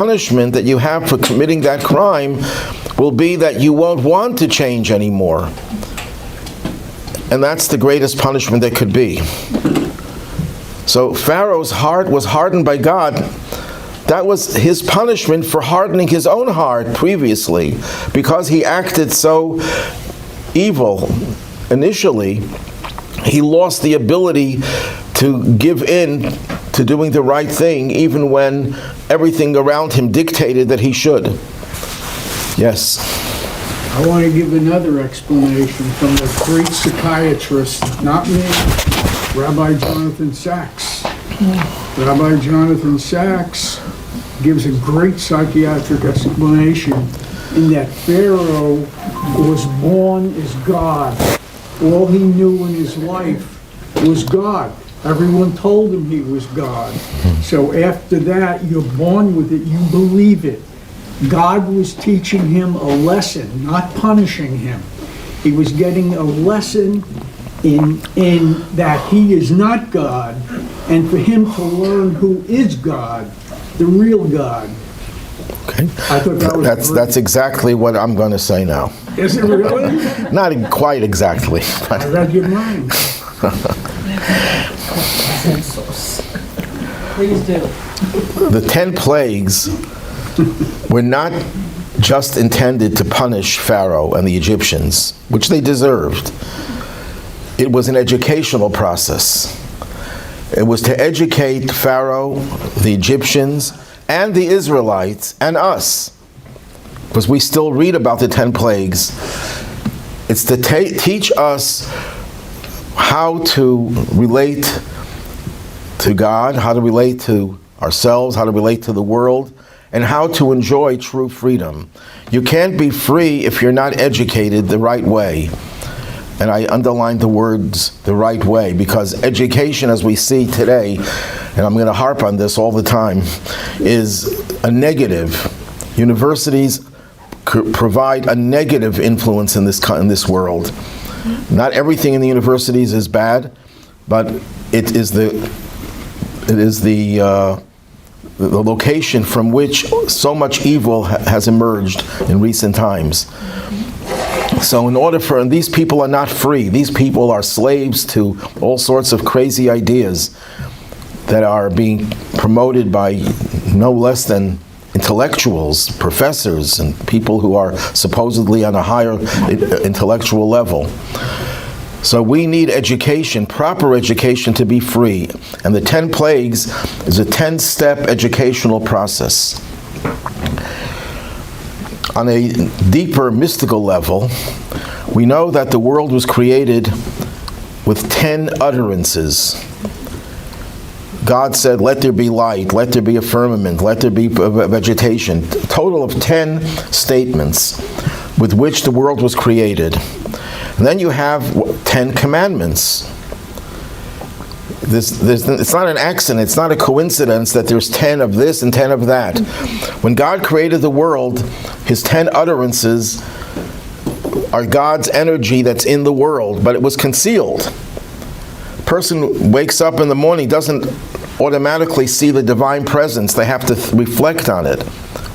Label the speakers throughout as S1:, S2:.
S1: punishment that you have for committing that crime will be that you won't want to change anymore. And that's the greatest punishment there could be. So Pharaoh's heart was hardened by God. That was his punishment for hardening his own heart previously, because he acted so evil initially. He lost the ability to give in to doing the right thing, even when everything around him dictated that he should. Yes?
S2: I want to give another explanation from the great psychiatrist, not me, Rabbi Jonathan Sacks. Rabbi Jonathan Sacks gives a great psychiatric explanation in that Pharaoh was born as God. All he knew in his life was God. Everyone told him he was God. So after that, you're born with it, you believe it. God was teaching him a lesson, not punishing him. He was getting a lesson in that he is not God, and for him to learn who is God, the real God.
S1: Okay.
S2: I thought that was
S1: that's exactly what I'm going to say now.
S2: Is it really?
S1: Not quite exactly.
S2: I read your mind.
S3: Please do.
S1: The 10 plagues were not just intended to punish Pharaoh and the Egyptians, which they deserved. It was an educational process. It was to educate Pharaoh, the Egyptians, and the Israelites, and us. Because we still read about the 10 plagues. It's to teach us how to relate to God, how to relate to ourselves, how to relate to the world, and how to enjoy true freedom. You can't be free if you're not educated the right way. And I underlined the words the right way, because education, as we see today, and I'm going to harp on this all the time, is a negative. Universities provide a negative influence in this world. Not everything in the universities is bad, but it is the location from which so much evil has emerged in recent times. So and these people are not free. These people are slaves to all sorts of crazy ideas that are being promoted by no less than intellectuals, professors, and people who are supposedly on a higher intellectual level. So we need education, proper education, to be free. And the 10 plagues is a 10-step educational process. On a deeper mystical level, we know that the world was created with 10 utterances. God said, let there be light, let there be a firmament, let there be vegetation. A total of 10 statements with which the world was created. And then you have 10 commandments. It's not an accident, it's not a coincidence that there's 10 of this and 10 of that. When God created the world, his 10 utterances are God's energy that's in the world, but it was concealed. A person wakes up in the morning, doesn't automatically see the divine presence. They have to reflect on it.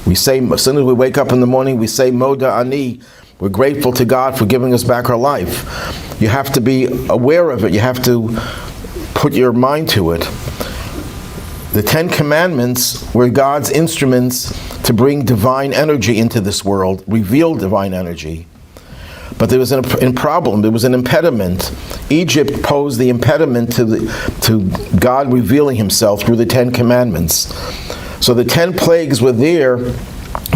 S1: We say, as soon as we wake up in the morning, we say, Moda Ani. We're grateful to God for giving us back our life. You have to be aware of it. You have to put your mind to it. The 10 Commandments were God's instruments to bring divine energy into this world, reveal divine energy. But there was a problem. There was an impediment. Egypt posed the impediment to God revealing himself through the 10 Commandments. So the 10 plagues were there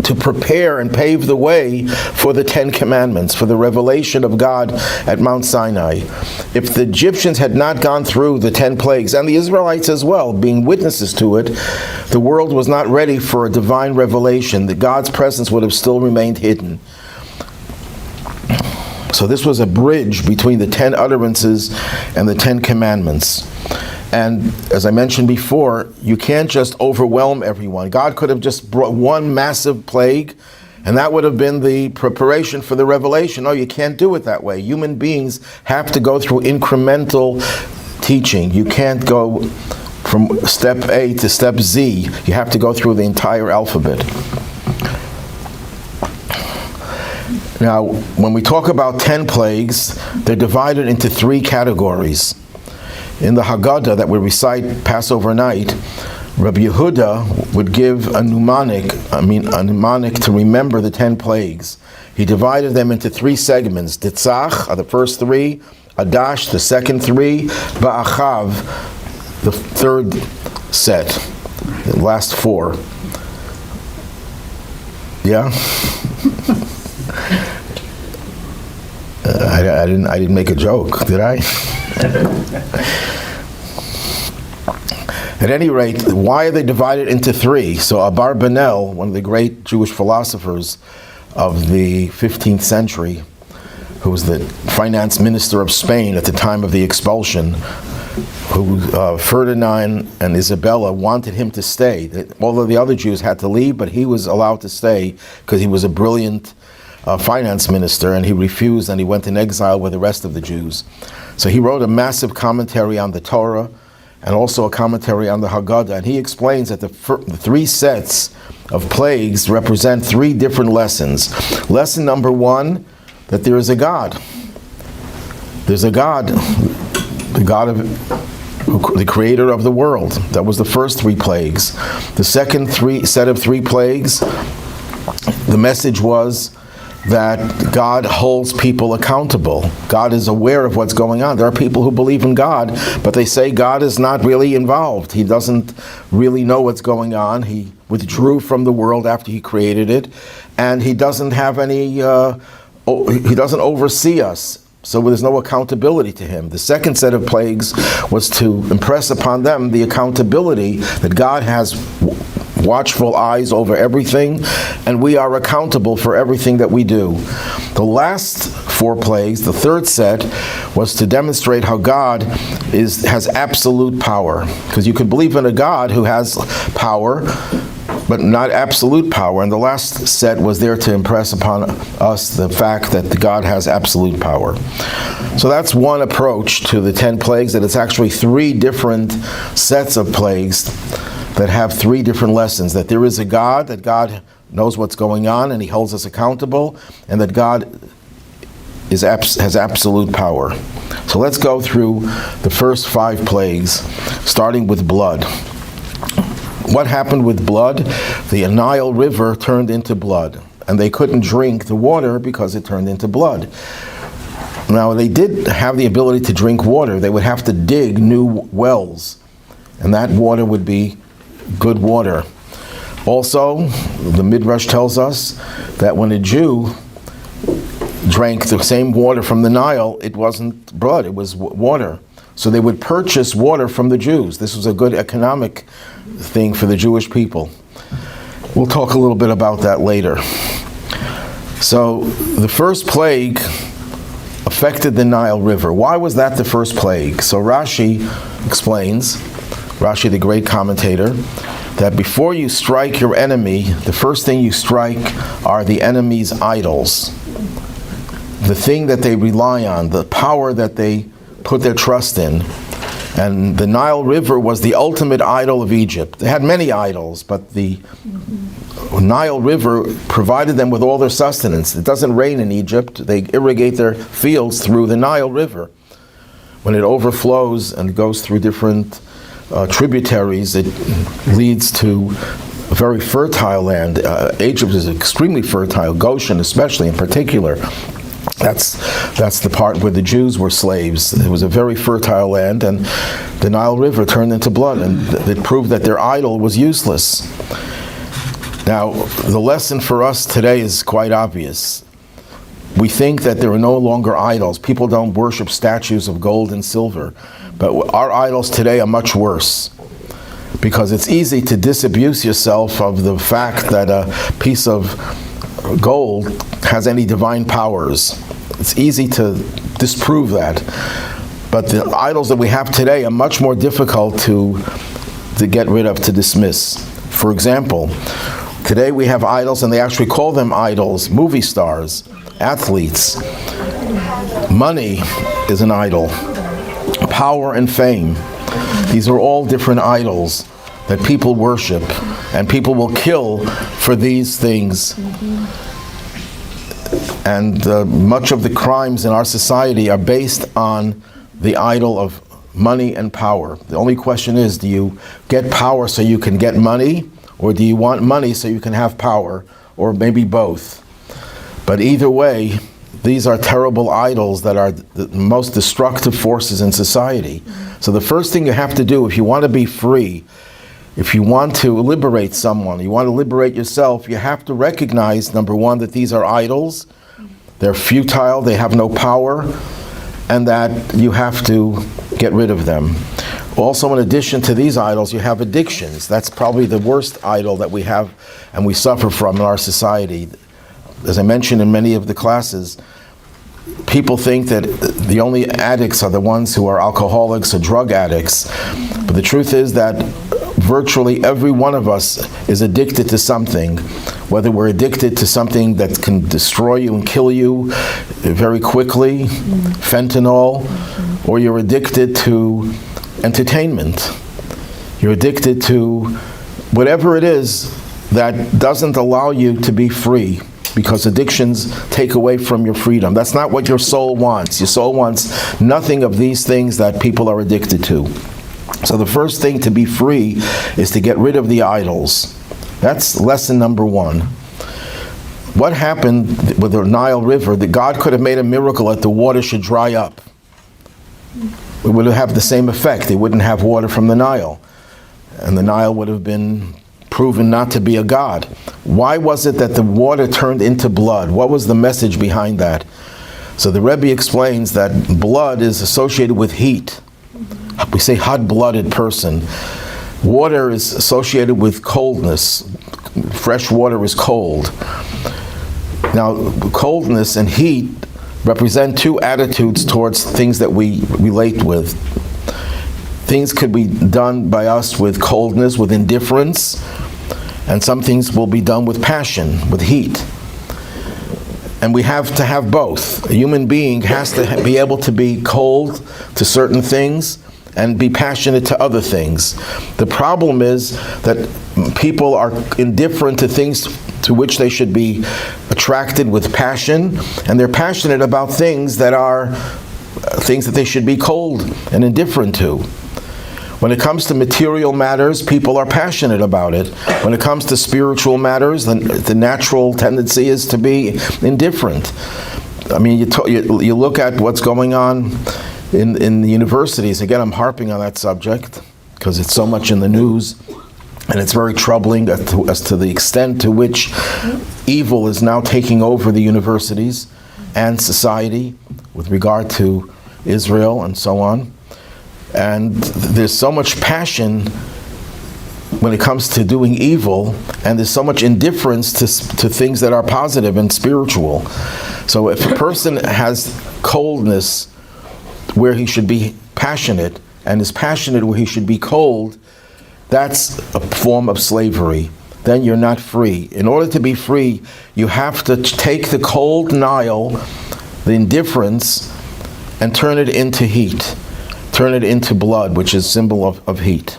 S1: to prepare and pave the way for the 10 Commandments, for the revelation of God at Mount Sinai. If the Egyptians had not gone through the 10 plagues, and the Israelites as well, being witnesses to it, the world was not ready for a divine revelation. That God's presence would have still remained hidden. So this was a bridge between the 10 utterances and the 10 Commandments. And as I mentioned before, you can't just overwhelm everyone. God could have just brought one massive plague, and that would have been the preparation for the revelation. No, you can't do it that way. Human beings have to go through incremental teaching. You can't go from step A to step Z, you have to go through the entire alphabet. Now, when we talk about 10 plagues, they're divided into 3 categories. In the Haggadah that we recite Passover night, Rabbi Yehuda would give a mnemonic to remember the 10 plagues. He divided them into 3 segments. Titzach are the first 3, Adash the second 3, Ba'achav the third set, the last 4. Yeah? I didn't make a joke, did I? At any rate, why are they divided into 3? So Abarbanel, one of the great Jewish philosophers of the 15th century, who was the finance minister of Spain at the time of the expulsion, who Ferdinand and Isabella wanted him to stay. All of the other Jews had to leave, but he was allowed to stay because he was a brilliant finance minister, and he refused, and he went in exile with the rest of the Jews. So he wrote a massive commentary on the Torah and also a commentary on the Haggadah, and he explains that the 3 sets of plagues represent 3 different lessons. Lesson number 1, that there is a God. There's a God, the God of the creator of the world. That was the first 3 plagues. The second set of 3 plagues, the message was that God holds people accountable. God is aware of what's going on. There are people who believe in God, but they say God is not really involved. He doesn't really know what's going on. He withdrew from the world after he created it, and he doesn't have any, he doesn't oversee us. So there's no accountability to him. The second set of plagues was to impress upon them the accountability that God has watchful eyes over everything, and we are accountable for everything that we do. The last 4 plagues, the third set, was to demonstrate how God has absolute power. Because you can believe in a God who has power, but not absolute power. And the last set was there to impress upon us the fact that God has absolute power. So that's one approach to the 10 plagues, that it's actually 3 different sets of plagues that have 3 different lessons. That there is a God, that God knows what's going on and he holds us accountable, and that God has absolute power. So let's go through the first 5 plagues, starting with blood. What happened with blood? The Nile River turned into blood, and they couldn't drink the water because it turned into blood. Now, they did have the ability to drink water. They would have to dig new wells, and that water would be good water. Also, the Midrash tells us that when a Jew drank the same water from the Nile, it wasn't blood, it was water. So they would purchase water from the Jews. This was a good economic thing for the Jewish people. We'll talk a little bit about that later. So the first plague affected the Nile River. Why was that the first plague? So Rashi explains, Rashi the great commentator, that before you strike your enemy, the first thing you strike are the enemy's idols. The thing that they rely on, the power that they put their trust in. And the Nile River was the ultimate idol of Egypt. They had many idols, but the Nile River provided them with all their sustenance. It doesn't rain in Egypt. They irrigate their fields through the Nile River. When it overflows and goes through different tributaries, it leads to a very fertile land. Egypt is extremely fertile, Goshen especially in particular. That's the part where the Jews were slaves. It was a very fertile land, and the Nile River turned into blood, and it proved that their idol was useless. Now, the lesson for us today is quite obvious. We think that there are no longer idols. People don't worship statues of gold and silver, but our idols today are much worse, because it's easy to disabuse yourself of the fact that a piece of gold has any divine powers. It's easy to disprove that. But the idols that we have today are much more difficult to get rid of, to dismiss. For example, today we have idols, and they actually call them idols, movie stars, athletes. Money is an idol. Power and fame. These are all different idols that people worship, and people will kill for these things. And much of the crimes in our society are based on the idol of money and power. The only question is, do you get power so you can get money, or do you want money so you can have power, or maybe both? But either way, these are terrible idols that are the most destructive forces in society. So the first thing you have to do if you want to be free, if you want to liberate someone, you want to liberate yourself, you have to recognize, number one, that these are idols. They're futile, they have no power, and that you have to get rid of them. Also, in addition to these idols, you have addictions. That's probably the worst idol that we have and we suffer from in our society. As I mentioned in many of the classes, people think that the only addicts are the ones who are alcoholics or drug addicts. But the truth is that virtually every one of us is addicted to something, whether we're addicted to something that can destroy you and kill you very quickly, fentanyl, or you're addicted to entertainment. You're addicted to whatever it is that doesn't allow you to be free, because addictions take away from your freedom. That's not what your soul wants. Your soul wants nothing of these things that people are addicted to. So the first thing to be free is to get rid of the idols. That's lesson number one. What happened with the Nile River, that God could have made a miracle that the water should dry up. It would have the same effect. They wouldn't have water from the Nile. And the Nile would have been proven not to be a god. Why was it that the water turned into blood? What was the message behind that? So the Rebbe explains that blood is associated with heat. We say hot-blooded person. Water is associated with coldness. Fresh water is cold. Now, coldness and heat represent two attitudes towards things that we relate with. Things could be done by us with coldness, with indifference, and some things will be done with passion, with heat. And we have to have both. A human being has to be able to be cold to certain things and be passionate to other things. The problem is that people are indifferent to things to which they should be attracted with passion, and they're passionate about things that are things that they should be cold and indifferent to. When it comes to material matters, people are passionate about it. When it comes to spiritual matters, the natural tendency is to be indifferent. I mean, you look at what's going on in the universities. Again, I'm harping on that subject because it's so much in the news, and it's very troubling as to the extent to which evil is now taking over the universities and society with regard to Israel and so on. And there's so much passion when it comes to doing evil, and there's so much indifference to things that are positive and spiritual. So if a person has coldness where he should be passionate, and is passionate where he should be cold, that's a form of slavery. Then you're not free. In order to be free, you have to take the cold Nile, the indifference, and turn it into heat. Turn it into blood, which is symbol of heat.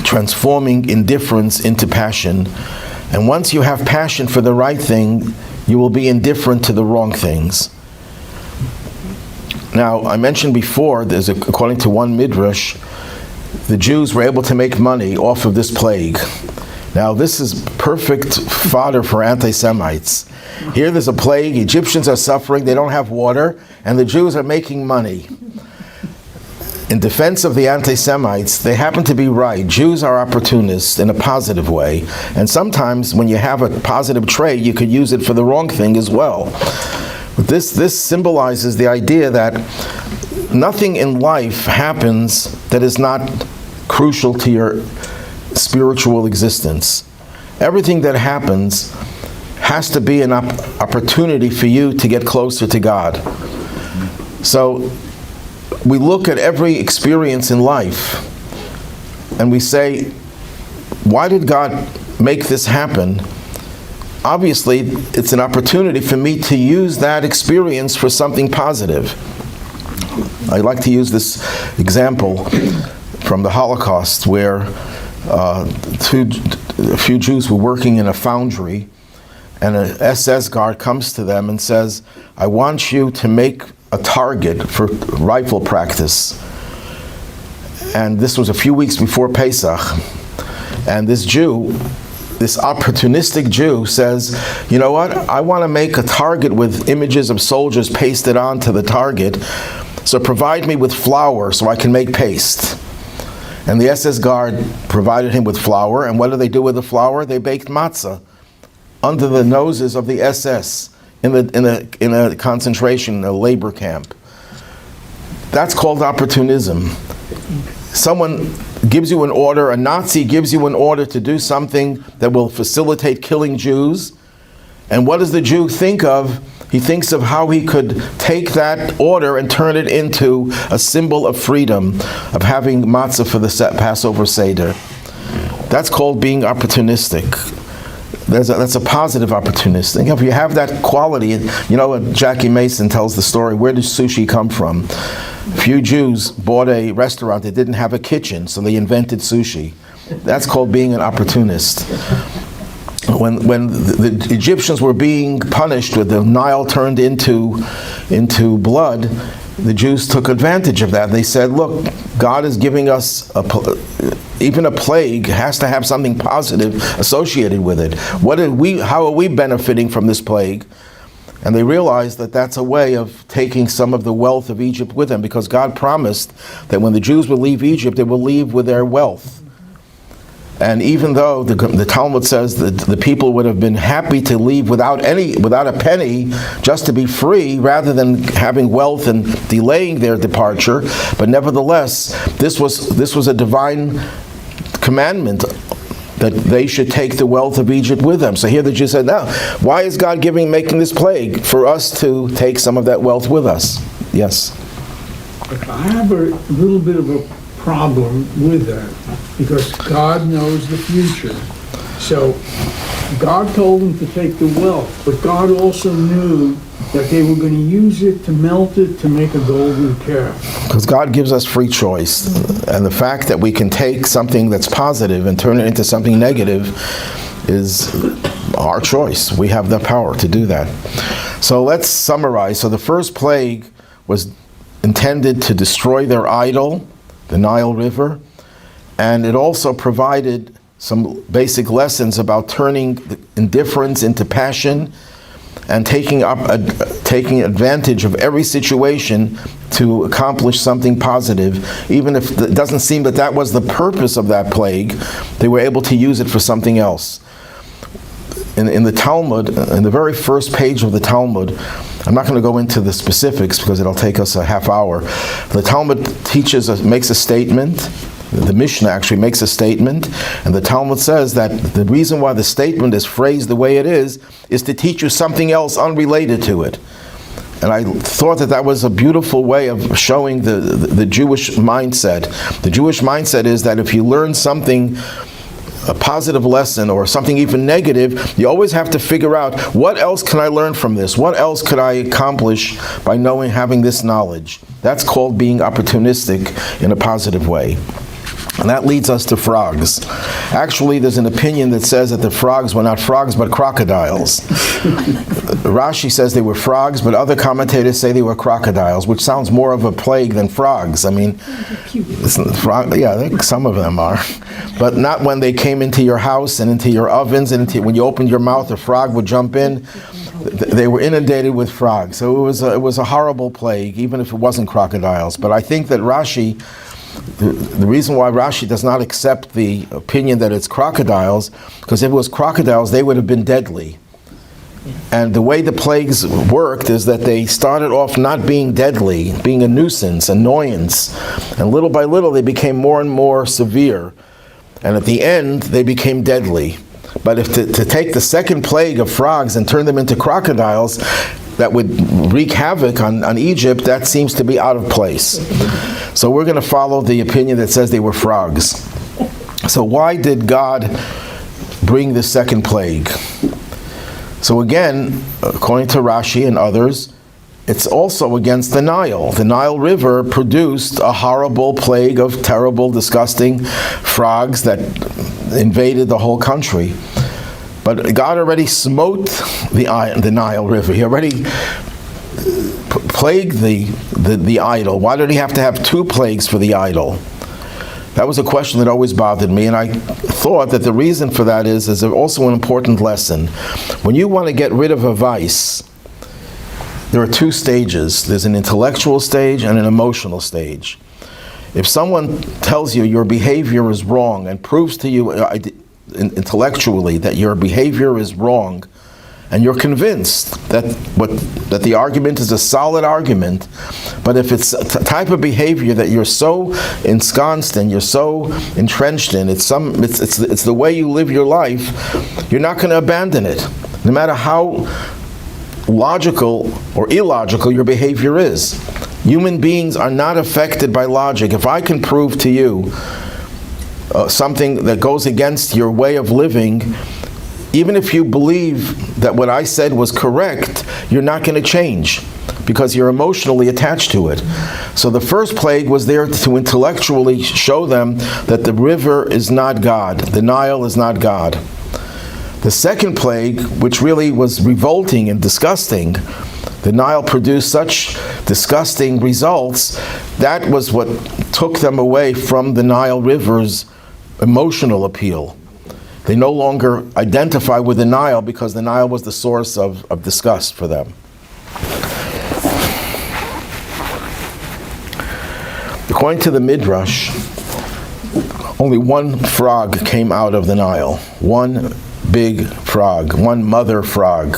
S1: Transforming indifference into passion. And once you have passion for the right thing, you will be indifferent to the wrong things. Now, I mentioned before, according to one midrash, the Jews were able to make money off of this plague. Now, this is perfect fodder for anti-Semites. Here there's a plague, Egyptians are suffering, they don't have water, and the Jews are making money. In defense of the anti-Semites, they happen to be right. Jews are opportunists in a positive way. And sometimes when you have a positive trait, you could use it for the wrong thing as well. But this symbolizes the idea that nothing in life happens that is not crucial to your spiritual existence. Everything that happens has to be an opportunity for you to get closer to God. So we look at every experience in life and we say, why did God make this happen? Obviously, it's an opportunity for me to use that experience for something positive. I like to use this example from the Holocaust, where a few Jews were working in a foundry, and an SS guard comes to them and says, I want you to make a target for rifle practice. And this was a few weeks before Pesach. And this Jew, this opportunistic Jew, says, you know what, I want to make a target with images of soldiers pasted onto the target, so provide me with flour so I can make paste. And the SS guard provided him with flour, and what did they do with the flour? They baked matzah under the noses of the SS in a concentration, a labor camp. That's called opportunism. Someone gives you an order, a Nazi gives you an order to do something that will facilitate killing Jews, and what does the Jew think of? He thinks of how he could take that order and turn it into a symbol of freedom, of having matzah for the Passover Seder. That's called being opportunistic. That's a positive opportunistic. If you have that quality, you know what Jackie Mason tells the story, where does sushi come from? A few Jews bought a restaurant that didn't have a kitchen, so they invented sushi. That's called being an opportunist. When the Egyptians were being punished with the Nile turned into blood, the Jews took advantage of that. They said, look, God is giving us even a plague has to have something positive associated with it. How are we benefiting from this plague? And they realized that that's a way of taking some of the wealth of Egypt with them, because God promised that when the Jews would leave Egypt, they will leave with their wealth. And even though the Talmud says that the people would have been happy to leave without a penny, just to be free, rather than having wealth and delaying their departure, but nevertheless, this was a divine commandment that they should take the wealth of Egypt with them. So here the Jews said, now, why is God making this plague? For us to take some of that wealth with us. Yes?
S2: I have a little bit of a problem with that, because God knows the future. So God told them to take the wealth, but God also knew that they were going to use it to melt it to make a golden calf.
S1: Because God gives us free choice, and the fact that we can take something that's positive and turn it into something negative is our choice. We have the power to do that. So let's summarize. So the first plague was intended to destroy their idol, the Nile River, and it also provided some basic lessons about turning indifference into passion and taking advantage of every situation to accomplish something positive. Even if it doesn't seem that was the purpose of that plague, they were able to use it for something else. In the Talmud, in the very first page of the Talmud, I'm not going to go into the specifics because it'll take us a half hour. The Talmud makes a statement. The Mishnah actually makes a statement, and the Talmud says that the reason why the statement is phrased the way it is to teach you something else unrelated to it. And I thought that was a beautiful way of showing the Jewish mindset. The Jewish mindset is that if you learn something, a positive lesson or something even negative, you always have to figure out, what else can I learn from this? What else could I accomplish by having this knowledge? That's called being opportunistic in a positive way. And that leads us to frogs. Actually, there's an opinion that says that the frogs were not frogs, but crocodiles. Rashi says they were frogs, but other commentators say they were crocodiles, which sounds more of a plague than frogs. I mean, some of them are. But not when they came into your house and into your ovens, and when you opened your mouth, a frog would jump in. They were inundated with frogs. So it was a horrible plague, even if it wasn't crocodiles. But I think that Rashi, the reason why Rashi does not accept the opinion that it's crocodiles, because if it was crocodiles, they would have been deadly. And the way the plagues worked is that they started off not being deadly, being a nuisance, annoyance, and little by little they became more and more severe. And at the end, they became deadly. But if to take the second plague of frogs and turn them into crocodiles, that would wreak havoc on Egypt, that seems to be out of place. So we're going to follow the opinion that says they were frogs. So why did God bring the second plague? So again, according to Rashi and others, it's also against the Nile. The Nile River produced a horrible plague of terrible, disgusting frogs that invaded the whole country. But God already smote the Nile River. He already plagued the idol. Why did he have to have two plagues for the idol? That was a question that always bothered me, and I thought that the reason for that is also an important lesson. When you want to get rid of a vice, there are two stages. There's an intellectual stage and an emotional stage. If someone tells you your behavior is wrong and proves to you intellectually that your behavior is wrong, and you're convinced that the argument is a solid argument, but if it's a type of behavior that you're so ensconced in, you're so entrenched in, it's the way you live your life, you're not going to abandon it, no matter how logical or illogical your behavior is. Human beings are not affected by logic. If I can prove to you something that goes against your way of living, even if you believe that what I said was correct, you're not going to change because you're emotionally attached to it. So the first plague was there to intellectually show them that the river is not God, the Nile is not God. The second plague, which really was revolting and disgusting, the Nile produced such disgusting results, that was what took them away from the Nile River's emotional appeal. They no longer identify with the Nile because the Nile was the source of disgust for them. According to the Midrash, only one frog came out of the Nile. One big frog, one mother frog.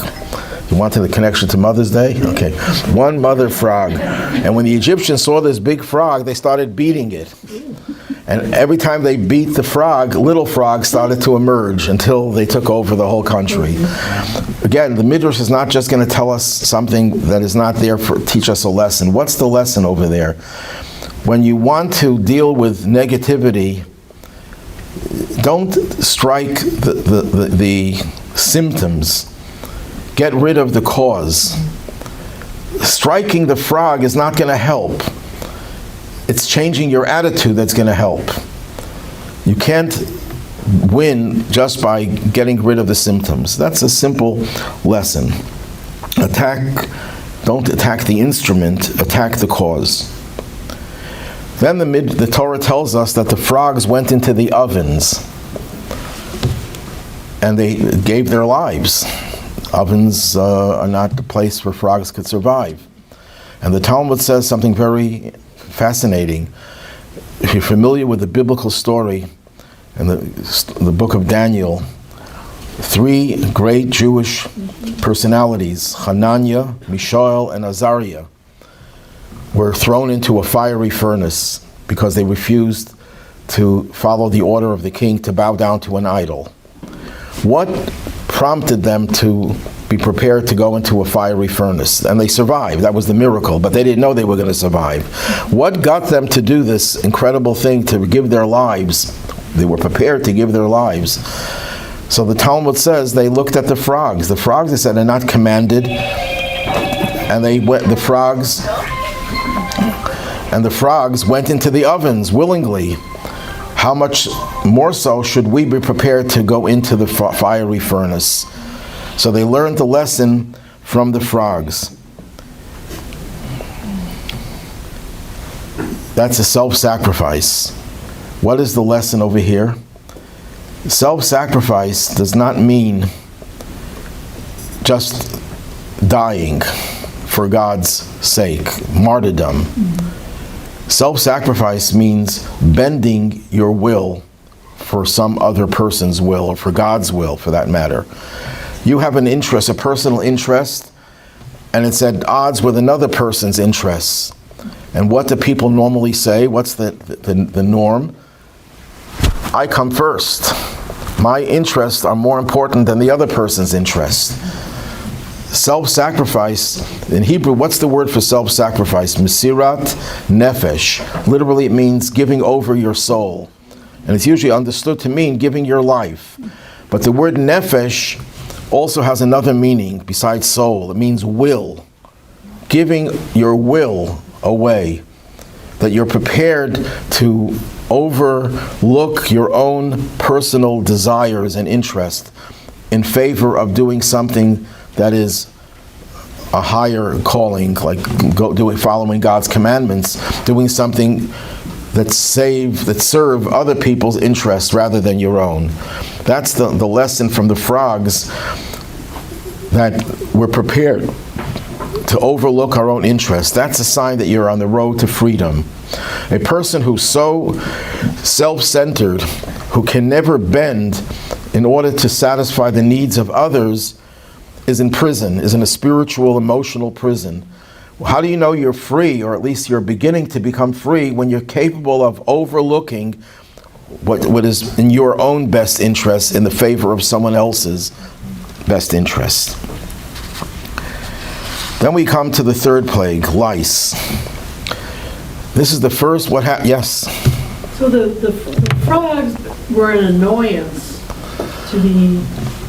S1: You wanted the connection to Mother's Day? Okay. One mother frog. And when the Egyptians saw this big frog, they started beating it. And every time they beat the frog, little frogs started to emerge until they took over the whole country. Again, the Midrash is not just going to tell us something that is not there to teach us a lesson. What's the lesson over there? When you want to deal with negativity, don't strike the symptoms. Get rid of the cause. Striking the frog is not going to help. It's changing your attitude that's going to help. You can't win just by getting rid of the symptoms. That's a simple lesson. Don't attack the instrument, attack the cause. Then the Torah tells us that the frogs went into the ovens and they gave their lives. Ovens are not the place where frogs could survive. And the Talmud says something very fascinating. If you're familiar with the biblical story in the book of Daniel, three great Jewish personalities, Hananiah, Mishael, and Azariah, were thrown into a fiery furnace because they refused to follow the order of the king to bow down to an idol. What prompted them to be prepared to go into a fiery furnace? And they survived. That was the miracle, but they didn't know they were going to survive. What got them to do this incredible thing, to give their lives? They were prepared to give their lives. So the Talmud says they looked at the frogs. The frogs, they said, are not commanded. And the frogs went into the ovens willingly. How much more so should we be prepared to go into the fiery furnace? So they learned the lesson from the frogs. That's a self-sacrifice. What is the lesson over here? Self-sacrifice does not mean just dying for God's sake, martyrdom. Self-sacrifice means bending your will for some other person's will, or for God's will, for that matter. You have an interest, a personal interest, and it's at odds with another person's interests. And what do people normally say? What's the norm? I come first. My interests are more important than the other person's interests. Self-sacrifice, in Hebrew, what's the word for self-sacrifice? Mesirat nefesh. Literally it means giving over your soul. And it's usually understood to mean giving your life. But the word nefesh also has another meaning besides soul. It means will. giving your will away, that you're prepared to overlook your own personal desires and interests in favor of doing something that is a higher calling, like following God's commandments, doing something that serve other people's interests rather than your own. That's the lesson from the frogs, that we're prepared to overlook our own interests. That's a sign that you're on the road to freedom. A person who's so self-centered, who can never bend in order to satisfy the needs of others, is in prison, is in a spiritual, emotional prison. How do you know you're free, or at least you're beginning to become free, when you're capable of overlooking what is in your own best interest in the favor of someone else's best interest? Then we come to the third plague, lice. This is the first, yes?
S3: So the frogs were an annoyance to the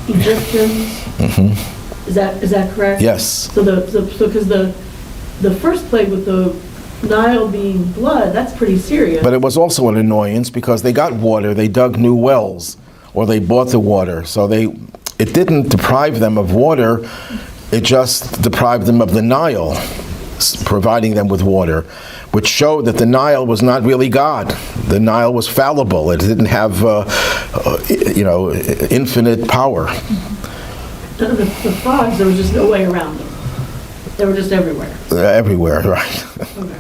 S3: Egyptians. Mm-hmm. Is that correct?
S1: Yes.
S3: So because the first plague with the Nile being blood, that's pretty serious.
S1: But it was also an annoyance because they got water, they dug new wells, or they bought the water. So it didn't deprive them of water, it just deprived them of the Nile, providing them with water, which showed that the Nile was not really God. The Nile was fallible. It didn't have, infinite power.
S3: The frogs, there was just no way around them. They were just everywhere.
S1: Everywhere, right.
S3: Okay.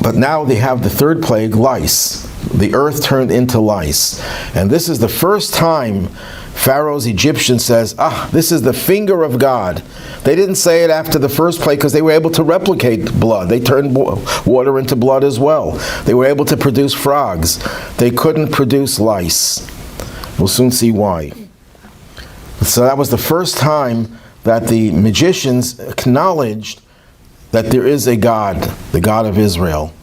S1: But now they have the third plague, lice. The earth turned into lice. And this is the first time Pharaoh's Egyptian says, this is the finger of God. They didn't say it after the first plague because they were able to replicate blood. They turned water into blood as well. They were able to produce frogs. They couldn't produce lice. We'll soon see why. So that was the first time that the magicians acknowledged that there is a God, the God of Israel,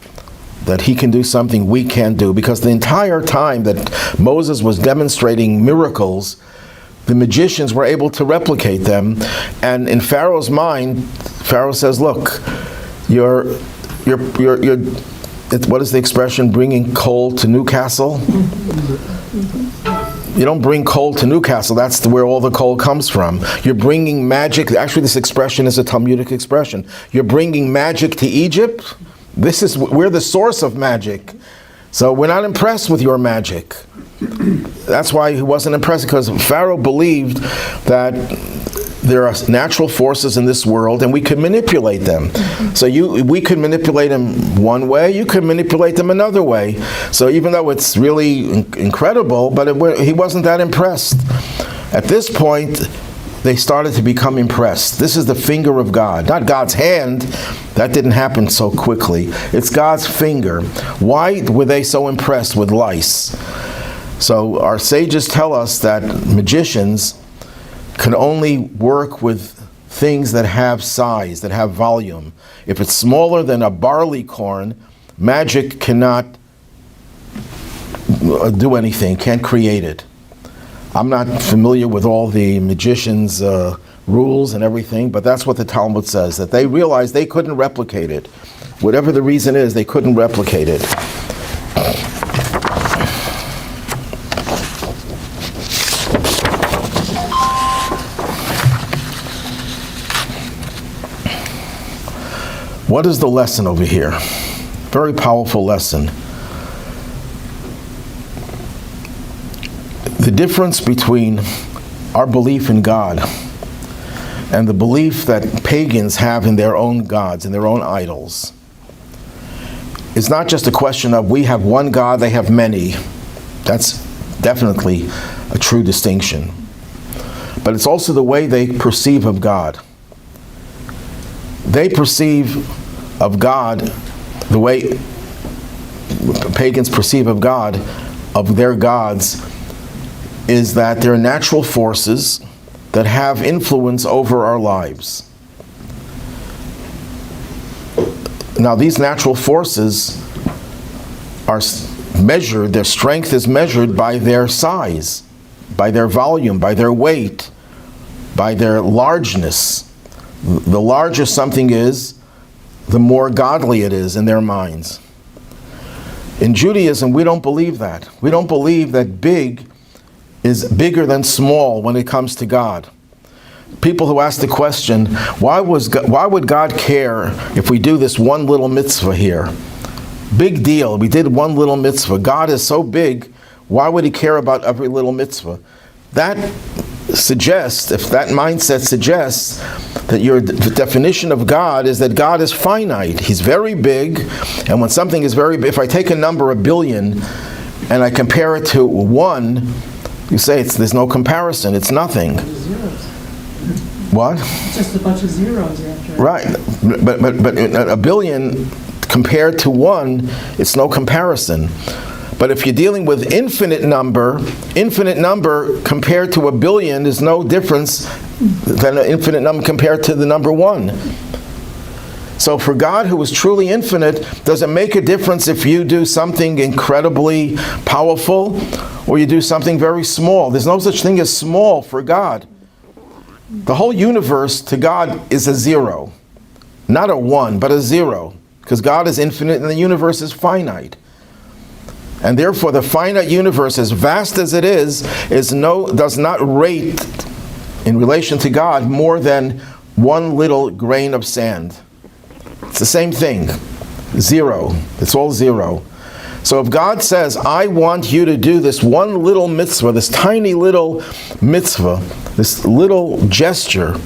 S1: that he can do something we can't do. Because the entire time that Moses was demonstrating miracles, the magicians were able to replicate them. And in Pharaoh's mind, Pharaoh says, look, you're what is the expression, bringing coal to Newcastle? You don't bring coal to Newcastle, that's where all the coal comes from. You're bringing magic, actually this expression is a Talmudic expression. You're bringing magic to Egypt? We're the source of magic. So we're not impressed with your magic. That's why he wasn't impressed, because Pharaoh believed that there are natural forces in this world and we can manipulate them. So we could manipulate them one way, you could manipulate them another way. So even though it's really incredible, but he wasn't that impressed. At this point, they started to become impressed. This is the finger of God, not God's hand. That didn't happen so quickly. It's God's finger. Why were they so impressed with lice? So our sages tell us that magicians can only work with things that have size, that have volume. If it's smaller than a barley corn, magic cannot do anything, can't create it. I'm not familiar with all the magicians' rules and everything, but that's what the Talmud says, that they realized they couldn't replicate it. Whatever the reason is, they couldn't replicate it. What is the lesson over here? Very powerful lesson. The difference between our belief in God and the belief that pagans have in their own gods, in their own idols, is not just a question of we have one God, they have many. That's definitely a true distinction. But it's also the way they perceive of God. They perceive of God the way pagans perceive of God, of their gods, is that they're natural forces that have influence over our lives. Now, these natural forces are measured, their strength is measured by their size, by their volume, by their weight, by their largeness. the larger something is, the more godly it is in their minds. In Judaism, we don't believe that. We don't believe that big is bigger than small when it comes to God. People who ask the question, why would God care if we do this one little mitzvah here? Big deal, we did one little mitzvah. God is so big, why would he care about every little mitzvah? That suggests, if that mindset suggests that the definition of God is that God is finite. He's very big, and when something is very big, if I take a number, 1 billion, and I compare it to 1, you say there's no comparison, it's nothing. What?
S4: It's just a bunch of zeros after.
S1: Right, but 1 billion compared to 1, it's no comparison. But if you're dealing with infinite number compared to 1 billion is no difference than an infinite number compared to the number 1. So for God, who is truly infinite, does it make a difference if you do something incredibly powerful or you do something very small? There's no such thing as small for God. The whole universe to God is a 0. Not a 1, but a 0. Because God is infinite and the universe is finite. And therefore the finite universe, as vast as it is does not rate in relation to God more than 1 little grain of sand. It's the same thing. 0. It's all 0. So if God says, I want you to do this one little mitzvah, this tiny little mitzvah, this little gesture,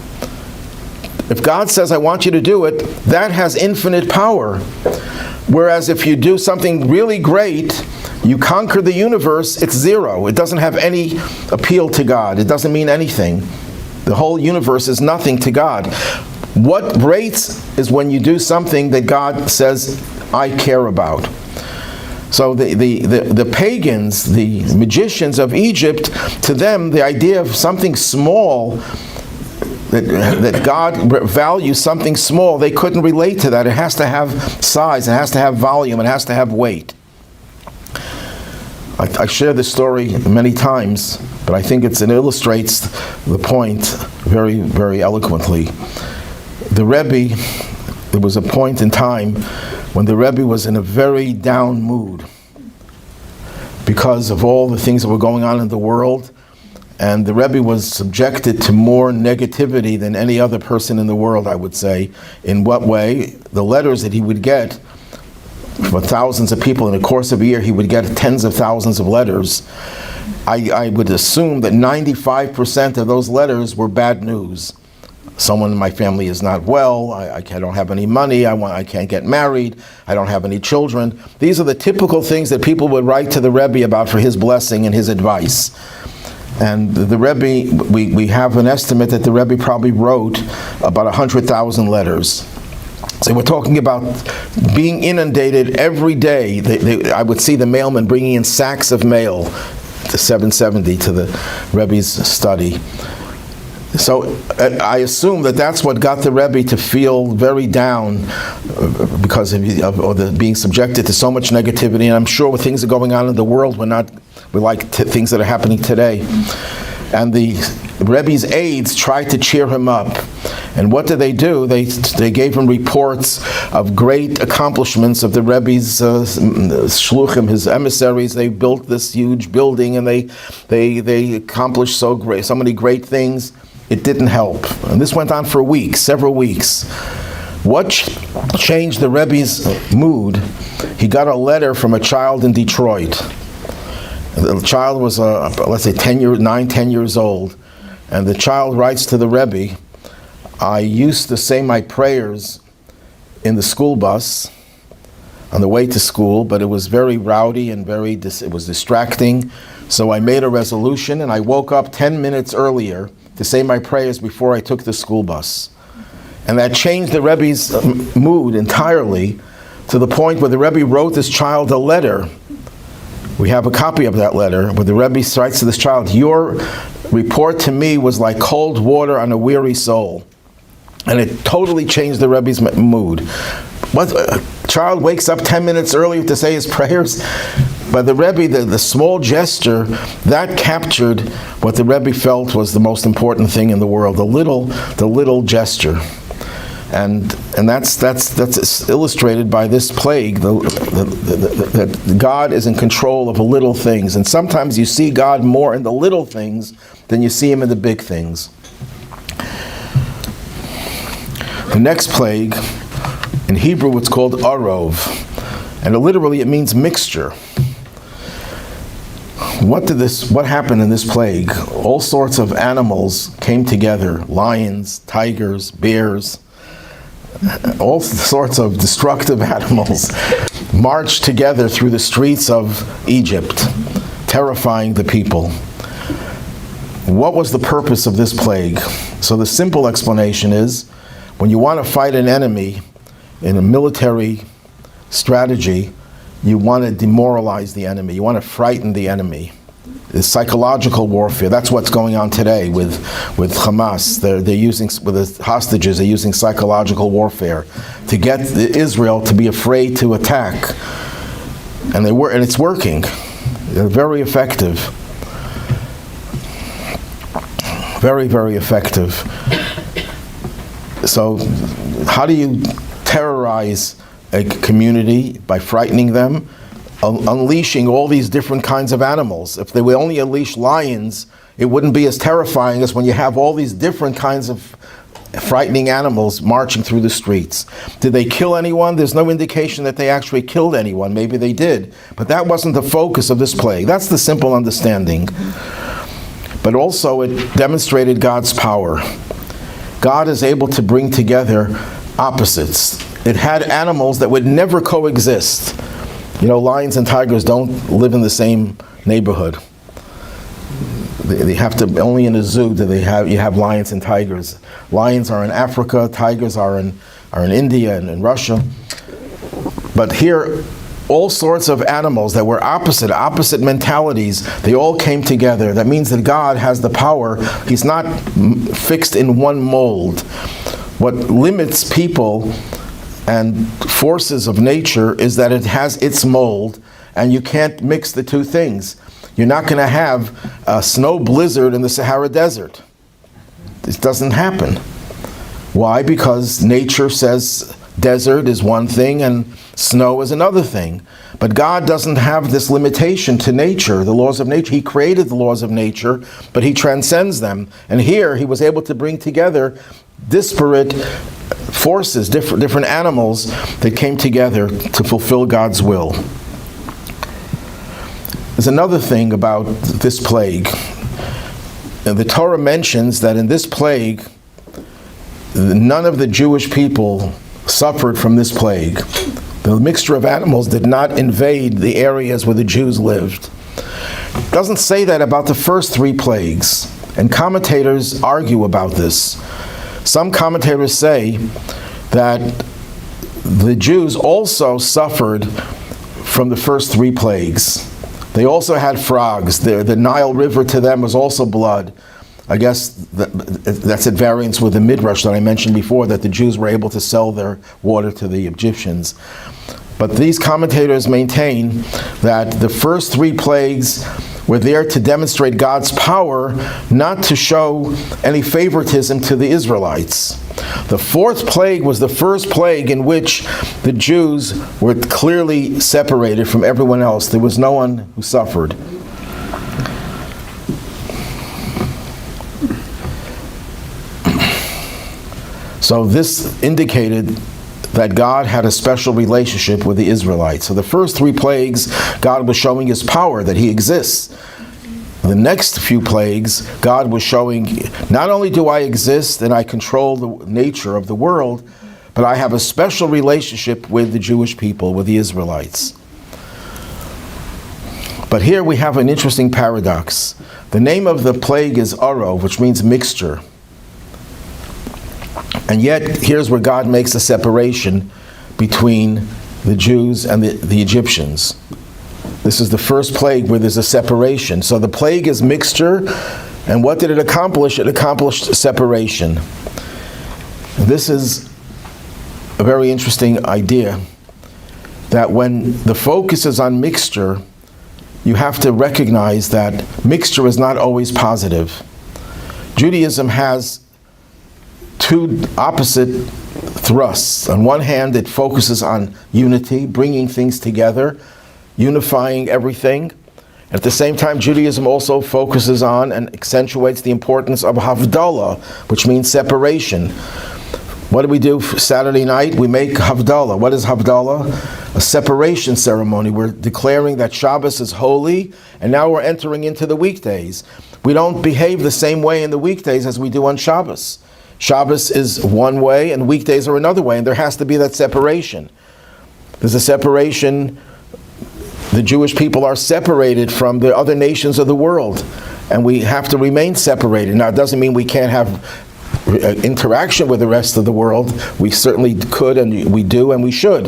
S1: if God says, I want you to do it, that has infinite power. Whereas if you do something really great, you conquer the universe, it's 0. It doesn't have any appeal to God. It doesn't mean anything. The whole universe is nothing to God. What rates is when you do something that God says, I care about. So the pagans, the magicians of Egypt, to them, the idea of something small, that God values something small, they couldn't relate to that. It has to have size, it has to have volume, it has to have weight. I share this story many times, but I think it illustrates the point very, very eloquently. The Rebbe, there was a point in time when the Rebbe was in a very down mood because of all the things that were going on in the world, and the Rebbe was subjected to more negativity than any other person in the world, I would say. In what way? The letters that he would get from thousands of people in the course of a year, he would get tens of thousands of letters. I would assume that 95% of those letters were bad news. Someone in my family is not well, I don't have any money, I can't get married, I don't have any children. These are the typical things that people would write to the Rebbe about for his blessing and his advice. And the Rebbe, we have an estimate that the Rebbe probably wrote about 100,000 letters. So we're talking about being inundated every day. I would see the mailman bringing in sacks of mail to 770 to the Rebbe's study. So I assume that that's what got the Rebbe to feel very down because of being subjected to so much negativity. And I'm sure with things that are going on in the world, we like things that are happening today. And the Rebbe's aides tried to cheer him up. And what did they do? They gave him reports of great accomplishments of the Rebbe's shluchim, his emissaries. They built this huge building and they accomplished so many great things. It didn't help. And this went on for weeks, several weeks. What changed the Rebbe's mood? He got a letter from a child in Detroit. The child was, let's say, 10 years old. And the child writes to the Rebbe, I used to say my prayers in the school bus on the way to school, but it was very rowdy and it was distracting. So I made a resolution and I woke up 10 minutes earlier to say my prayers before I took the school bus. And that changed the Rebbe's mood entirely to the point where the Rebbe wrote this child a letter. We have a copy of that letter where the Rebbe writes to this child, your report to me was like cold water on a weary soul. And it totally changed the Rebbe's mood. A child wakes up 10 minutes early to say his prayers, but the Rebbe, the small gesture, that captured what the Rebbe felt was the most important thing in the world, the little gesture. And that's illustrated by this plague, that God is in control of the little things. And sometimes you see God more in the little things than you see him in the big things. The next plague, in Hebrew it's called Arov, and literally it means mixture. What happened in this plague? All sorts of animals came together, lions, tigers, bears, all sorts of destructive animals marched together through the streets of Egypt, terrifying the people. What was the purpose of this plague? So the simple explanation is, when you want to fight an enemy in a military strategy, you want to demoralize the enemy. You want to frighten the enemy. It's psychological warfare. That's what's going on today with Hamas. They're using, with the hostages, they're using psychological warfare to get Israel to be afraid to attack. And it's working. They're very effective. Very, very effective. So how do you terrorize a community? By frightening them, unleashing all these different kinds of animals. If they would only unleash lions, it wouldn't be as terrifying as when you have all these different kinds of frightening animals marching through the streets. Did they kill anyone? There's no indication that they actually killed anyone. Maybe they did. But that wasn't the focus of this plague. That's the simple understanding. But also it demonstrated God's power. God is able to bring together opposites. It had animals that would never coexist. You know, lions and tigers don't live in the same neighborhood. They have to, only in a zoo do you have lions and tigers. Lions are in Africa, tigers are in India and in Russia. But here, all sorts of animals that were opposite mentalities, they all came together. That means that God has the power. He's not fixed in one mold. What limits people and forces of nature is that it has its mold, and you can't mix the two things. You're not going to have a snow blizzard in the Sahara Desert. This doesn't happen. Why? Because nature says desert is one thing and snow is another thing. But God doesn't have this limitation to nature, the laws of nature. He created the laws of nature, but he transcends them. And here he was able to bring together disparate forces, different animals that came together to fulfill God's will. There's another thing about this plague. The Torah mentions that in this plague, none of the Jewish people suffered from this plague. The mixture of animals did not invade the areas where the Jews lived. It doesn't say that about the first three plagues, and commentators argue about this. Some commentators say that the Jews also suffered from the first three plagues. They also had frogs. The Nile River to them was also blood. I guess that's at variance with the Midrash that I mentioned before, that the Jews were able to sell their water to the Egyptians. But these commentators maintain that the first three plagues were there to demonstrate God's power, not to show any favoritism to the Israelites. The fourth plague was the first plague in which the Jews were clearly separated from everyone else. There was no one who suffered. So this indicated that God had a special relationship with the Israelites. So the first three plagues, God was showing his power, that he exists. The next few plagues, God was showing, not only do I exist and I control the nature of the world, but I have a special relationship with the Jewish people, with the Israelites. But here we have an interesting paradox. The name of the plague is Arov, which means mixture. And yet, here's where God makes a separation between the Jews and the Egyptians. This is the first plague where there's a separation. So the plague is mixture, and what did it accomplish? It accomplished separation. This is a very interesting idea, that when the focus is on mixture, you have to recognize that mixture is not always positive. Judaism has two opposite thrusts. On one hand, it focuses on unity, bringing things together, unifying everything. At the same time, Judaism also focuses on and accentuates the importance of Havdalah, which means separation. What do we do for Saturday night? We make Havdalah. What is Havdalah? A separation ceremony. We're declaring that Shabbos is holy, and now we're entering into the weekdays. We don't behave the same way in the weekdays as we do on Shabbos. Shabbos is one way, and weekdays are another way, and there has to be that separation. There's a separation. The Jewish people are separated from the other nations of the world, and we have to remain separated. Now, it doesn't mean we can't have interaction with the rest of the world. We certainly could, and we do, and we should.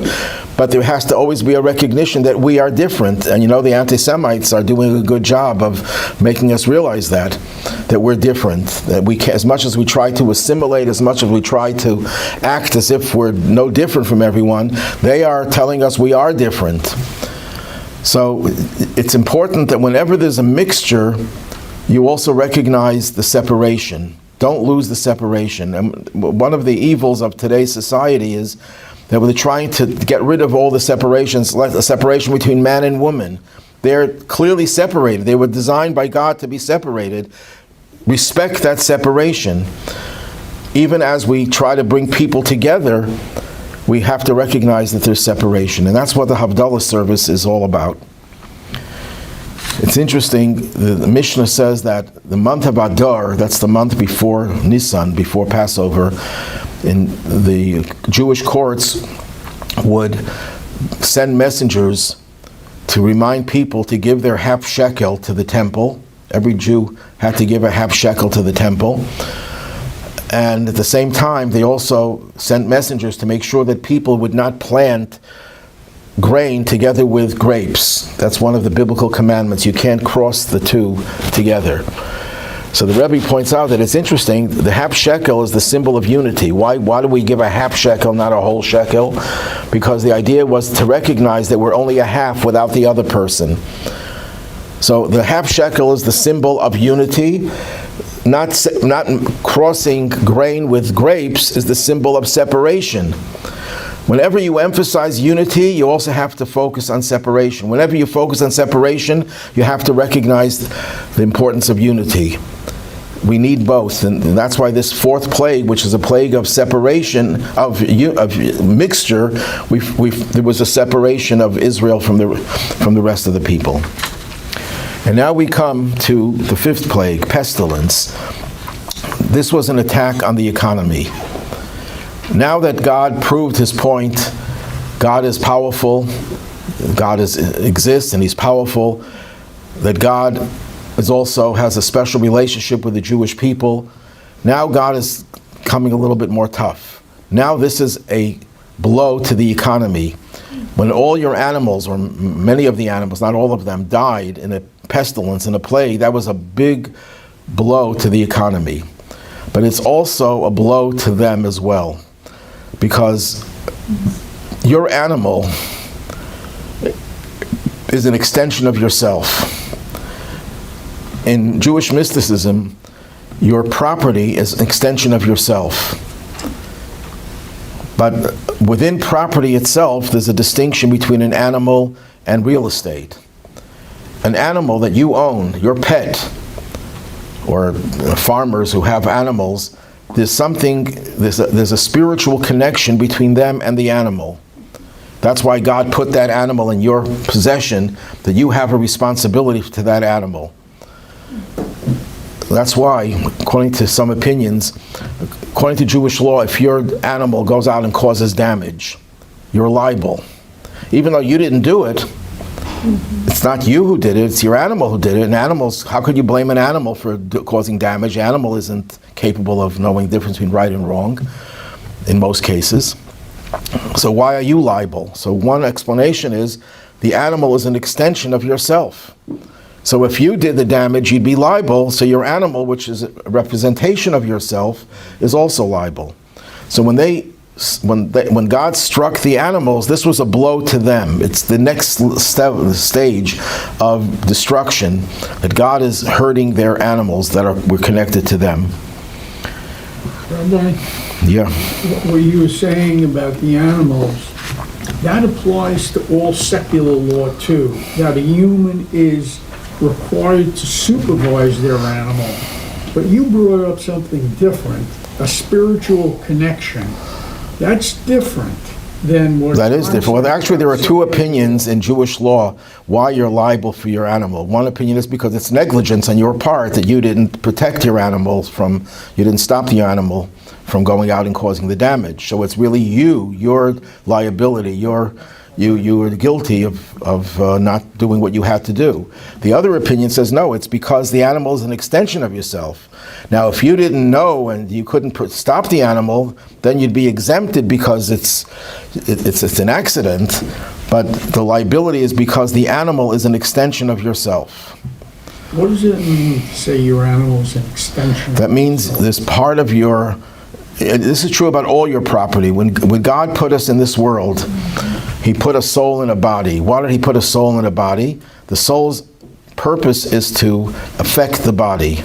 S1: But there has to always be a recognition that we are different. And the anti-Semites are doing a good job of making us realize that we're different. That we can, as much as we try to assimilate, as much as we try to act as if we're no different from everyone, they are telling us we are different. So it's important that whenever there's a mixture, you also recognize the separation. Don't lose the separation. And one of the evils of today's society is that we're trying to get rid of all the separations, like the separation between man and woman. They're clearly separated. They were designed by God to be separated. Respect that separation. Even as we try to bring people together, we have to recognize that there's separation. And that's what the Havdalah service is all about. It's interesting, the Mishnah says that the month of Adar, that's the month before Nisan, before Passover, in the Jewish courts would send messengers to remind people to give their half shekel to the temple. Every Jew had to give a half shekel to the temple. And at the same time, they also sent messengers to make sure that people would not plant grain together with grapes. That's one of the biblical commandments. You can't cross the two together. So the Rebbe points out that it's interesting, the half shekel is the symbol of unity. Why do we give a half shekel, not a whole shekel? Because the idea was to recognize that we're only a half without the other person. So the half shekel is the symbol of unity. Not crossing grain with grapes is the symbol of separation. Whenever you emphasize unity, you also have to focus on separation. Whenever you focus on separation, you have to recognize the importance of unity. We need both, and that's why this fourth plague, which is a plague of separation, of mixture, there was a separation of Israel from the rest of the people. And now we come to the fifth plague, pestilence. This was an attack on the economy. Now that God proved his point, God is powerful, God exists and he's powerful, that God also has a special relationship with the Jewish people, now God is coming a little bit more tough. Now this is a blow to the economy. When all your animals, or many of the animals, not all of them, died in a pestilence, in a plague, that was a big blow to the economy. But it's also a blow to them as well. Because your animal is an extension of yourself. In Jewish mysticism, your property is an extension of yourself. But within property itself, there's a distinction between an animal and real estate. An animal that you own, your pet, or farmers who have animals, there's a spiritual connection between them and the animal. That's why God put that animal in your possession, that you have a responsibility to that animal. That's why, according to some opinions, according to Jewish law, if your animal goes out and causes damage, you're liable. Even though you didn't do it, it's not you who did it, it's your animal who did it. And animals, how could you blame an animal for causing damage? The animal isn't capable of knowing the difference between right and wrong, in most cases. So why are you liable? So one explanation is, the animal is an extension of yourself. So if you did the damage, you'd be liable, so your animal, which is a representation of yourself, is also liable. So when God struck the animals, this was a blow to them. It's the next stage of destruction, that God is hurting their animals that were connected to them.
S2: Rabbi,
S1: Yeah.
S2: what you were saying about the animals, that applies to all secular law too, that a human is required to supervise their animal. But you brought up something different, a spiritual connection. That's different than what...
S1: That is different. Well, actually, there are two opinions in Jewish law why you're liable for your animal. One opinion is because it's negligence on your part that you didn't protect your animals from, you didn't stop the animal from going out and causing the damage. So it's really your liability, you were guilty of not doing what you had to do. The other opinion says, no, it's because the animal is an extension of yourself. Now, if you didn't know and you couldn't stop the animal, then you'd be exempted because it's an accident, but the liability is because the animal is an extension of yourself.
S2: What does it mean to say your animal is an extension?
S1: That means this part of your... This is true about all your property. When God put us in this world, He put a soul in a body. Why did He put a soul in a body? The soul's purpose is to affect the body.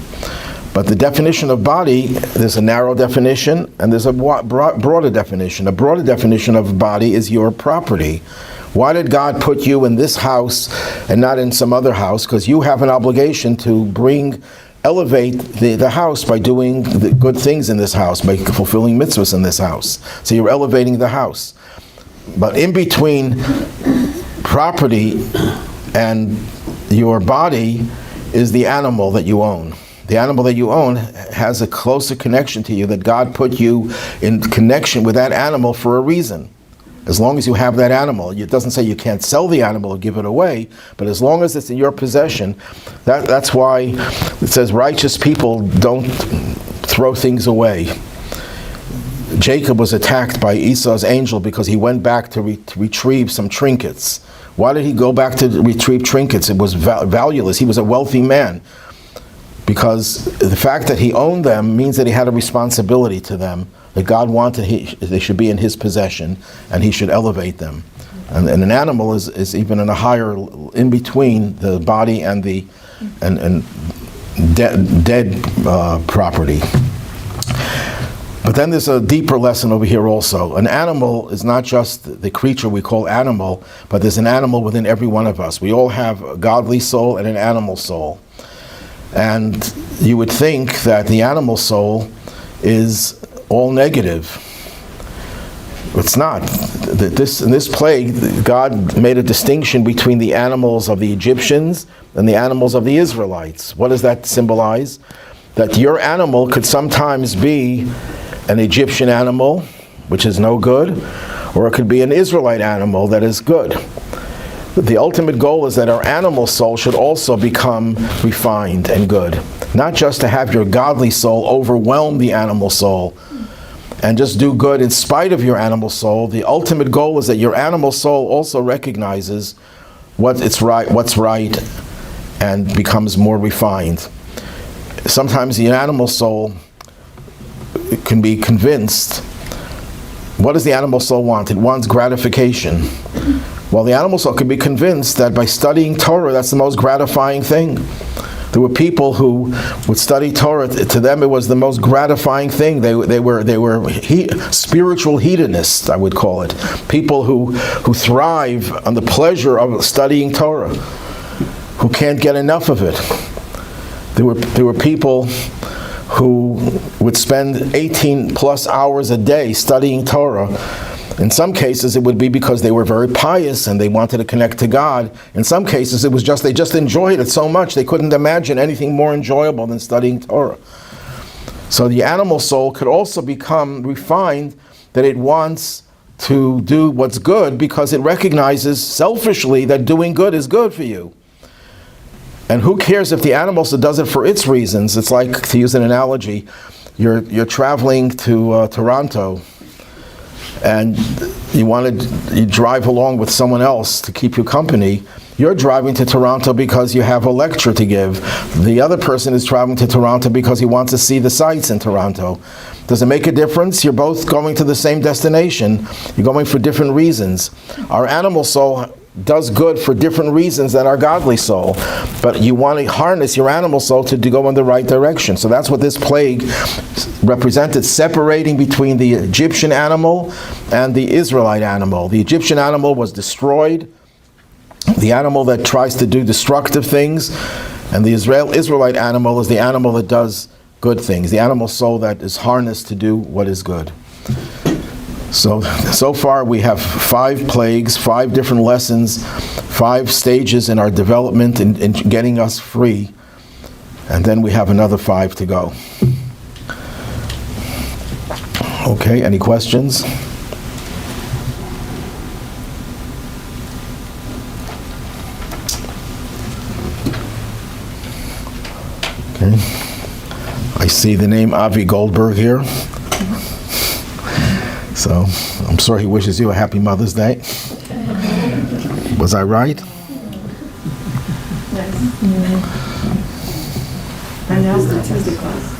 S1: But the definition of body, there's a narrow definition and there's a broader definition. A broader definition of body is your property. Why did God put you in this house and not in some other house? Because you have an obligation to elevate the house by doing the good things in this house, by fulfilling mitzvahs in this house. So you're elevating the house. But in between property and your body is the animal that you own. The animal that you own has a closer connection to you, that God put you in connection with that animal for a reason. As long as you have that animal, it doesn't say you can't sell the animal or give it away, but as long as it's in your possession, that's why it says righteous people don't throw things away. Jacob was attacked by Esau's angel because he went back to retrieve some trinkets. Why did he go back to retrieve trinkets? It was valueless. He was a wealthy man. Because the fact that he owned them means that he had a responsibility to them, that God wanted they should be in his possession, and he should elevate them. And an animal is even in a higher, in between the body and the dead property. But then there's a deeper lesson over here also. An animal is not just the creature we call animal, but there's an animal within every one of us. We all have a godly soul and an animal soul. And you would think that the animal soul is all negative. It's not. In this plague, God made a distinction between the animals of the Egyptians and the animals of the Israelites. What does that symbolize? That your animal could sometimes be an Egyptian animal, which is no good, or it could be an Israelite animal that is good. The ultimate goal is that our animal soul should also become refined and good. Not just to have your godly soul overwhelm the animal soul and just do good in spite of your animal soul. The ultimate goal is that your animal soul also recognizes what's right, and becomes more refined. Sometimes the animal soul can be convinced. What does the animal soul want? It wants gratification. Well, the animal soul could be convinced that by studying Torah, that's the most gratifying thing. There were people who would study Torah. To them, it was the most gratifying thing. They were spiritual hedonists, I would call it. People who thrive on the pleasure of studying Torah, who can't get enough of it. There were people who would spend 18 plus hours a day studying Torah. In some cases, it would be because they were very pious and they wanted to connect to God. In some cases, it was just they just enjoyed it so much they couldn't imagine anything more enjoyable than studying Torah. So the animal soul could also become refined, that it wants to do what's good because it recognizes selfishly that doing good is good for you. And who cares if the animal soul does it for its reasons? It's like, to use an analogy, you're traveling to Toronto, and you drive along with someone else to keep you company. You're driving to Toronto because you have a lecture to give. The other person is traveling to Toronto because he wants to see the sights in Toronto. Does it make a difference? You're both going to the same destination. You're going for different reasons. Our animal soul does good for different reasons than our godly soul. But you want to harness your animal soul to go in the right direction. So that's what this plague represented, separating between the Egyptian animal and the Israelite animal. The Egyptian animal was destroyed, the animal that tries to do destructive things, and the Israelite animal is the animal that does good things, the animal soul that is harnessed to do what is good. So far we have 5 plagues, 5 different lessons, 5 stages in our development in getting us free, and then we have another 5 to go. Okay, any questions? Okay. I see the name Avi Goldberg here. So I'm sure he wishes you a happy Mother's Day. Was I right?
S4: And now's the Tuesday class.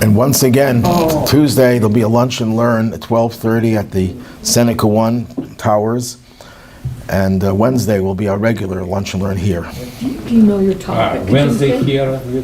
S1: And once again, Tuesday there'll be a lunch and learn at 12:30 at the Seneca 1 Towers. And Wednesday will be our regular lunch and learn here.
S5: Do you know your topic?
S6: Wednesday here.